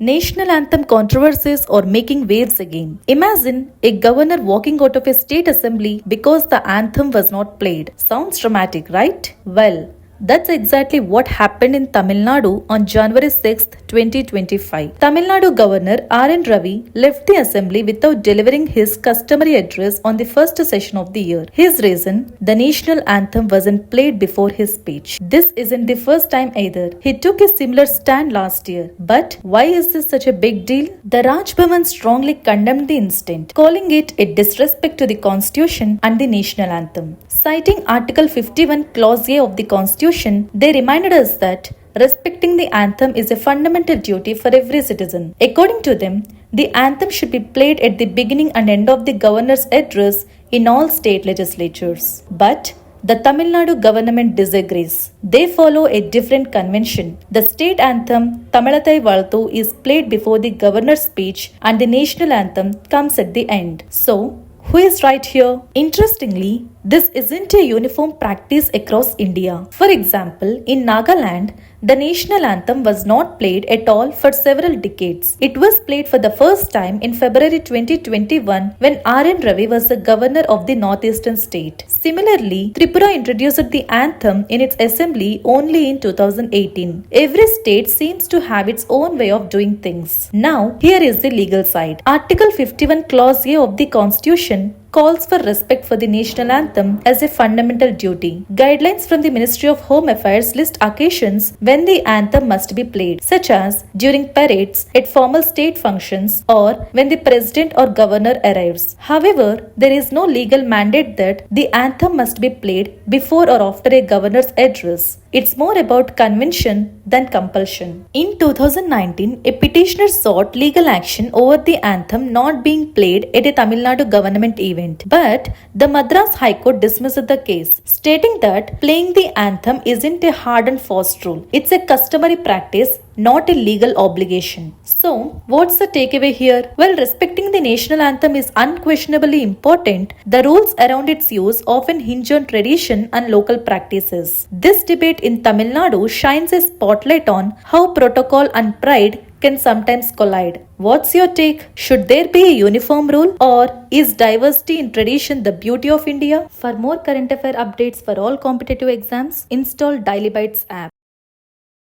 National anthem controversies are making waves again. Imagine a governor walking out of a state assembly because the anthem was not played. Sounds dramatic, right? Well, that's exactly what happened in Tamil Nadu on January 6, 2025. Tamil Nadu Governor R.N. Ravi left the assembly without delivering his customary address on the first session of the year. His reason? The national anthem wasn't played before his speech. This isn't the first time either. He took a similar stand last year. But why is this such a big deal? The Raj Bhavan strongly condemned the incident, calling it a disrespect to the constitution and the national anthem. Citing Article 51 Clause A of the Constitution, they reminded us that respecting the anthem is a fundamental duty for every citizen. According to them, the anthem should be played at the beginning and end of the governor's address in all state legislatures. But the Tamil Nadu government disagrees. They follow a different convention. The state anthem, Tamilathai Valthu, is played before the governor's speech and the national anthem comes at the end. So, who is right here? Interestingly, this isn't a uniform practice across India. For example, in Nagaland, the national anthem was not played at all for several decades. It was played for the first time in February 2021 when R.N. Ravi was the governor of the northeastern state. Similarly, Tripura introduced the anthem in its assembly only in 2018. Every state seems to have its own way of doing things. Now, here is the legal side. Article 51 Clause A of the Constitution calls for respect for the national anthem as a fundamental duty. Guidelines from the Ministry of Home Affairs list occasions when the anthem must be played, such as during parades, at formal state functions, or when the president or governor arrives. However, there is no legal mandate that the anthem must be played before or after a governor's address. It's more about convention than compulsion. In 2019, a petitioner sought legal action over the anthem not being played at a Tamil Nadu government event. But the Madras High Court dismissed the case, stating that playing the anthem isn't a hard and fast rule. It's a customary practice, not a legal obligation. So, what's the takeaway here? Well, respecting the national anthem is unquestionably important. The rules around its use often hinge on tradition and local practices. This debate in Tamil Nadu shines a spotlight on how protocol and pride can sometimes collide. What's your take? Should there be a uniform rule, or is diversity in tradition the beauty of India? For more current affair updates for all competitive exams, install Daily Bytes app.